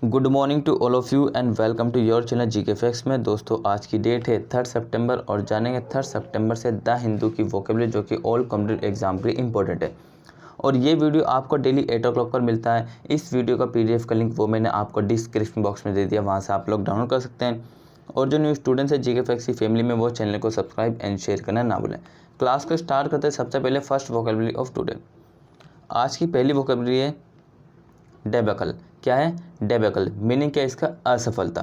Good morning to all of you and welcome to your channel GK facts में। दोस्तों आज की date है 3 सितंबर और जानेंगे 3 सितंबर से द हिंदू की वोकेबलरी जो कि ऑल कॉम्पिटिटिव एग्जाम के लिए इंपॉर्टेंट है। और ये वीडियो आपको डेली 8 o'clock पर मिलता है। इस वीडियो का PDF का लिंक वो मैंने आपको डिस्क्रिप्शन बॉक्स में दे दिया, वहाँ से आप लोग डाउनलोड कर सकते हैं। और जो न्यू स्टूडेंट्स है जीके फैक्ट्स की फैमिली में, वो चैनल को सब्सक्राइब एंड शेयर करना ना भूलें। क्लास को स्टार्ट करते हैं। सबसे पहले फर्स्ट वोकेबलरी ऑफ टुडे। आज की पहली वोकेबलरी है डेबेकल। क्या है? डेबेकल। मीनिंग क्या है इसका? असफलता।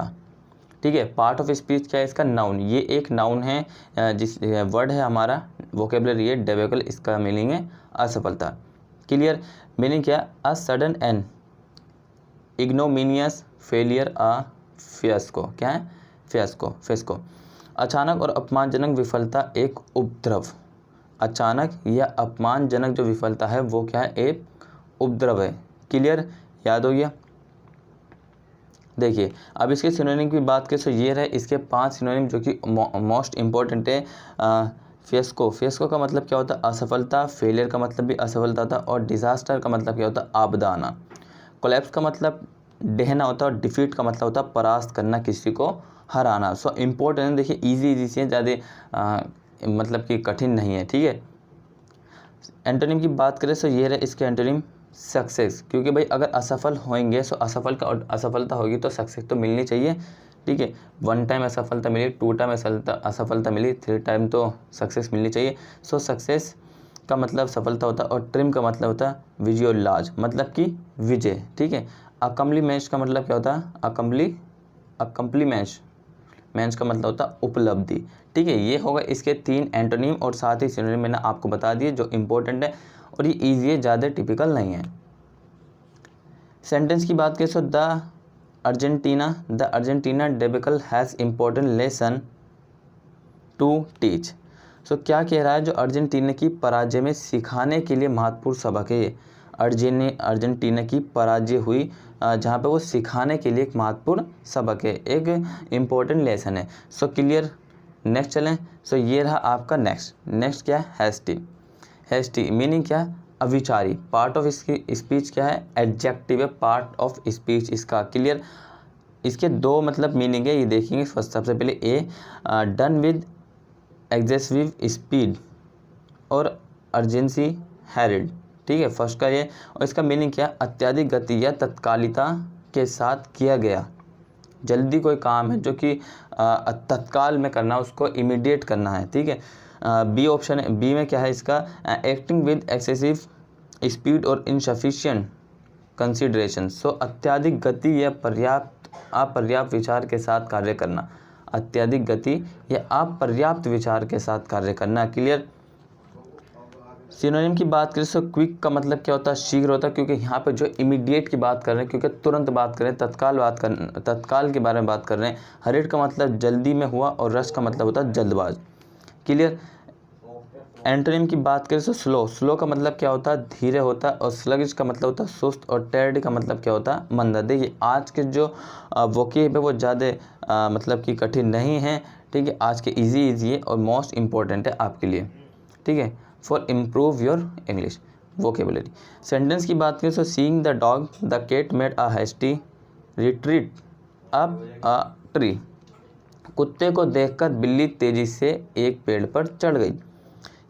ठीक है। पार्ट ऑफ स्पीच क्या है इसका? नाउन। ये एक नाउन है, जिस वर्ड है हमारा वोकेबलरी है डेबेकल। इसका मीनिंग है असफलता। क्लियर? मीनिंग क्या? A sudden and ignominious failure, a fiasco. क्या है? फियास्को। अचानक और अपमानजनक विफलता, एक उपद्रव। अचानक या अपमानजनक जो विफलता है वो क्या है? एक उपद्रव है। क्लियर? याद हो गया? देखिए अब इसके सिनोनिम की बात करें तो ये रहे इसके 5 सिनोनिम जो कि मोस्ट इम्पॉर्टेंट है। फियास्को का मतलब क्या होता है? असफलता। फेलियर का मतलब भी असफलता था। और डिजास्टर का मतलब क्या होता है? आपदा आना। कोलैप्स का मतलब ढहना होता है। और डिफीट का मतलब होता है परास्त करना, किसी को हराना। सो इम्पोर्टेंट है। देखिए इजी से ज़्यादा मतलब कि कठिन नहीं है। ठीक है। एंटोनिम की बात करें तो ये रहे इसके एंटोनिम सक्सेस। क्योंकि भाई अगर असफल होंगे तो असफलता होगी तो सक्सेस तो मिलनी चाहिए। ठीक है। 1 टाइम असफलता मिली, 2 टाइम असफलता मिली, 3 टाइम तो सक्सेस मिलनी चाहिए। सो सक्सेस का मतलब सफलता होता है। और ट्रिम का मतलब होता है विजयोल्लाज, मतलब कि विजय। ठीक है। अकम्प्लीमेंट का मतलब क्या होता है? अकम्प्लीमेंट का मतलब होता है उपलब्धि। ठीक है। ये होगा इसके 3 एंटोनिम और साथ ही सिनोनिम मैंने आपको बता दिए जो इंपॉर्टेंट है और ये इजी है, ज़्यादा टिपिकल नहीं है। सेंटेंस की बात करें तो the Argentina debacle has important lesson to teach. So क्या कह रहा है? जो अर्जेंटीना की पराजय में सिखाने के लिए महत्वपूर्ण सबक है। ये अर्जेंटीना की पराजय हुई जहाँ पे वो सिखाने के लिए एक महत्वपूर्ण सबक है, एक इम्पोर्टेंट लेसन है। So clear? नेक्स्ट चलें। सो ये रहा आपका नेक्स्ट क्या है? हैस्टी मीनिंग क्या है? अविचारी। पार्ट ऑफ इसकी स्पीच क्या है? एडजेक्टिव है पार्ट ऑफ स्पीच इसका। क्लियर? इसके 2 मतलब मीनिंग है, ये देखेंगे। सबसे पहले ए डन विद एग्जेसिव स्पीड और अर्जेंसी हैरिड। ठीक है। फर्स्ट का ये। और इसका मीनिंग क्या? अत्यधिक गति या तत्कालिता के साथ किया गया। जल्दी कोई काम है जो कि तत्काल में करना, उसको इमीडिएट करना है। ठीक है। बी ऑप्शन है। बी में क्या है इसका? एक्टिंग विद एक्सेसिव स्पीड और इनसफिशिएंट कंसिडरेशन। सो अत्यधिक गति या अपर्याप्त विचार के साथ कार्य करना। अत्यधिक गति या अपर्याप्त विचार के साथ कार्य करना। क्लियर? सिनोनिम की बात करें तो क्विक का मतलब क्या होता है? शीघ्र होता है। क्योंकि यहाँ पे जो इमीडिएट की बात कर रहे हैं, क्योंकि तुरंत बात कर रहे हैं, तत्काल के बारे में बात कर रहे हैं। हरिड का मतलब जल्दी में हुआ और रश का मतलब होता है जल्दबाज। क्लियर? एंटोनिम की बात करें तो स्लो का मतलब क्या होता है? धीरे होता है। और स्लगिश का मतलब होता है सुस्त। और टेर्ड का मतलब क्या होता है? मंदा। देखिए आज के जो वोकेब है वो ज़्यादा मतलब कि कठिन नहीं है। ठीक है। आज के इजी है और मोस्ट इम्पोर्टेंट है आपके लिए। ठीक है। For improve your English vocabulary. Sentence की बात करें तो seeing the dog the cat made a hasty retreat up a tree. कुत्ते को देखकर बिल्ली तेजी से एक पेड़ पर चढ़ गई।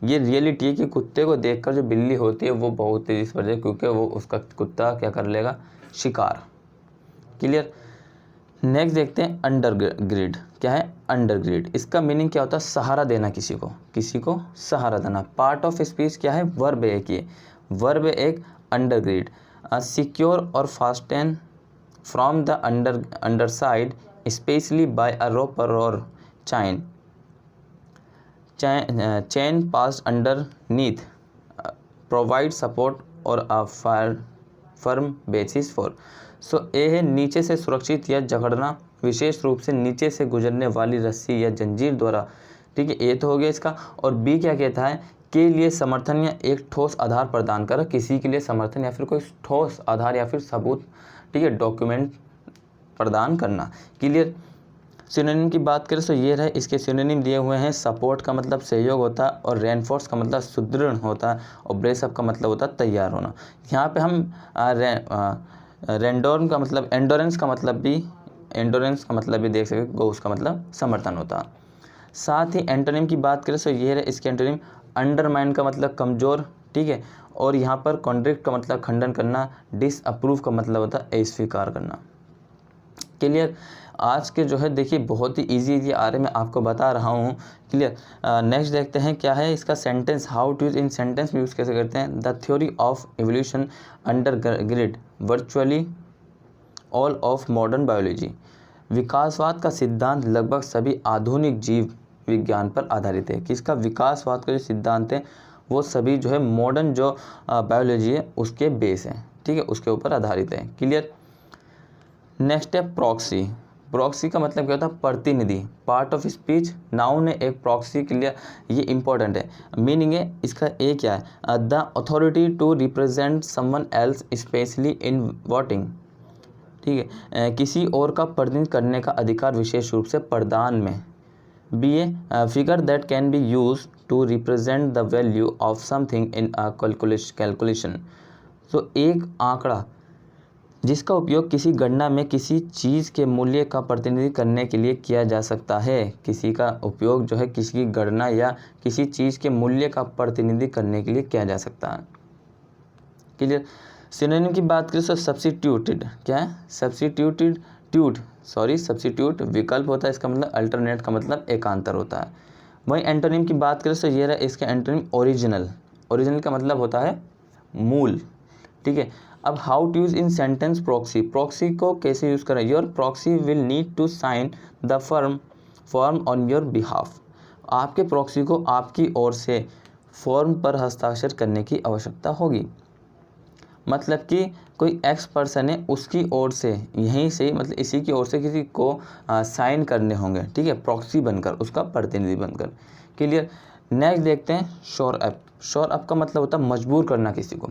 ये रियलिटी है कि कुत्ते को देखकर जो बिल्ली होती है वो बहुत तेजी से बढ़ जाए, क्योंकि वो उसका कुत्ता क्या कर लेगा? शिकार। क्लियर? नेक्स्ट देखते हैं अंडरग्रिड। क्या है? अंडरग्रिड। इसका मीनिंग क्या होता है? सहारा देना, किसी को सहारा देना। पार्ट ऑफ स्पीच क्या है? वर्ब एक। ये वर्ब एक अंडरग्रिड। सिक्योर और fasten from the underside especially by a rope और chain passed underneath provide support और a firm basis for. So ए है नीचे से सुरक्षित या जकड़ना, विशेष रूप से नीचे से गुजरने वाली रस्सी या जंजीर द्वारा। ठीक है। ए तो हो गया इसका। और बी क्या कहता है? के लिए समर्थन या एक ठोस आधार प्रदान कर, किसी के लिए समर्थन या फिर कोई ठोस आधार या फिर सबूत। ठीक है। डॉक्यूमेंट प्रदान करना। क्लियर? सिनोनिम की बात करें तो ये रहे इसके सिनोनिम दिए हुए हैं। सपोर्ट का मतलब सहयोग होता है। और रेनफोर्स का मतलब सुदृढ़ होता है। और ब्रेसअप का मतलब होता है तैयार होना। यहाँ पे हम रेंडोरन का मतलब एंडोरेंस का मतलब भी देख सकते गो, उसका मतलब समर्थन होता है। साथ ही एंटोनिम की बात करें तो ये है इसके एंटोनिम अंडरमाइन का मतलब कमज़ोर, ठीक है। और यहाँ पर कॉन्ट्रिक्ट का मतलब खंडन करना, डिसअप्रूव का मतलब होता है अस्वीकार करना। क्लियर। आज के जो है देखिए बहुत ही इजी आ रहे, मैं आपको बता रहा हूँ। क्लियर। नेक्स्ट देखते हैं क्या है इसका sentence, how to use in sentence में यूज़ कैसे करते हैं। The theory of evolution undergirds virtually all of modern biology. विकासवाद का सिद्धांत लगभग सभी आधुनिक जीव विज्ञान पर आधारित है। किसका, विकासवाद का जो सिद्धांत है वो सभी जो है मॉडर्न जो बायोलॉजी है उसके बेस है, ठीक है, उसके ऊपर आधारित है। क्लियर। नेक्स्ट है प्रॉक्सी। प्रॉक्सी का मतलब क्या होता है, प्रतिनिधि, पार्ट ऑफ स्पीच, नाउन है एक प्रॉक्सी। क्लियर, ये इंपॉर्टेंट है। मीनिंग है इसका ए क्या है, the authority to represent someone else especially in voting, ठीक है, किसी और का प्रतिनिधित्व करने का अधिकार विशेष रूप से प्रदान में। Be a figure that can be use to represent the value of something in a calculation. तो एक आंकड़ा जिसका उपयोग किसी गणना में किसी चीज़ के मूल्य का प्रतिनिधित्व करने के लिए किया जा सकता है। किसी का उपयोग जो है किसी की गणना या किसी चीज़ के मूल्य का प्रतिनिधित्व करने के लिए किया जा सकता है। क्लियर। सिनोनिम की बात करें तो सब्स्टिट्यूटेड, क्या है, सब्स्टिट्यूट विकल्प होता है, इसका मतलब अल्टरनेट का मतलब एकांतर होता है। वहीं एंटोनिम की बात करें तो ये रहा इसका एंटोनिम ओरिजिनल का मतलब होता है मूल, ठीक है। अब how to use in sentence proxy को कैसे यूज़ करें। Your proxy will need to sign the form on your behalf. आपके प्रॉक्सी को आपकी ओर से फॉर्म पर हस्ताक्षर करने की आवश्यकता होगी। मतलब कि कोई एक्स पर्सन है उसकी ओर से यहीं से मतलब इसी की ओर से किसी को साइन करने होंगे, ठीक है, प्रॉक्सी बनकर, उसका प्रतिनिधि बनकर। क्लियर। नेक्स्ट देखते हैं शोर अप का मतलब होता है मजबूर करना किसी को।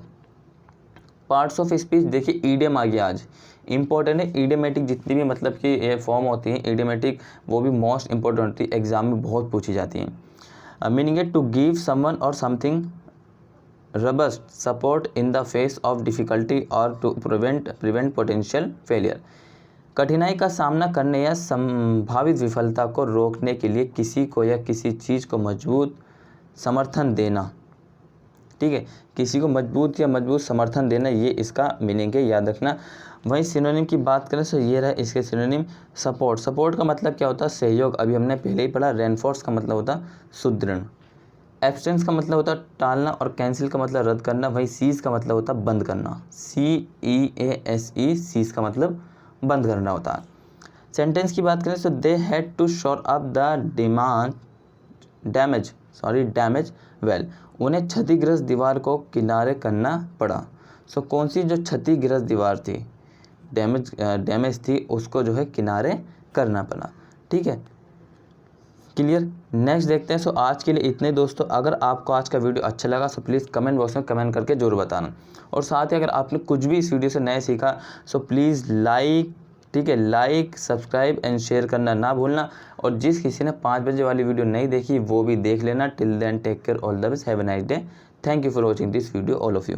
पार्ट्स ऑफ स्पीच देखिए, ईडियम आ गया आज, इंपॉर्टेंट है। ईडियमेटिक जितनी भी मतलब कि ये फॉर्म होती हैं ईडियमेटिक, वो भी मोस्ट इंपॉर्टेंट होती है, एग्जाम में बहुत पूछी जाती हैं। मीनिंग है टू गिव समवन और something robust support in the face of difficulty or to prevent potential failure। कठिनाई का सामना करने या संभावित विफलता को रोकने के लिए किसी को या किसी चीज़ को मजबूत समर्थन देना, ठीक है, किसी को मजबूत समर्थन देना, ये इसका मीनिंग है, याद रखना। वहीं सिनोनिम की बात करें तो ये रहा इसके सिनोनिम सपोर्ट का मतलब क्या होता है, सहयोग, अभी हमने पहले ही पढ़ा। रेनफोर्स का मतलब होता है सुदृढ़। एब्सेंस का मतलब होता है टालना और कैंसिल का मतलब रद्द करना। वहीं सीज का मतलब होता है बंद करना, CEASE, सीज का मतलब बंद करना होता है। सेंटेंस की बात करें तो they had to shore up the damage well. उन्हें क्षतिग्रस्त दीवार को किनारे करना पड़ा। सो कौन सी जो क्षतिग्रस्त दीवार थी, डैमेज थी, उसको जो है किनारे करना पड़ा, ठीक है। क्लियर। नेक्स्ट देखते हैं। सो आज के लिए इतने दोस्तों। अगर आपको आज का वीडियो अच्छा लगा सो प्लीज़ कमेंट बॉक्स में कमेंट करके जरूर बताना। और साथ ही अगर आपने कुछ भी इस वीडियो से नया सीखा सो प्लीज़ लाइक, ठीक है, लाइक, सब्सक्राइब एंड शेयर करना ना भूलना। और जिस किसी ने 5 बजे वाली वीडियो नहीं देखी वो भी देख लेना। Till then take care, all the best, have a nice day. Thank you for watching this video all of you.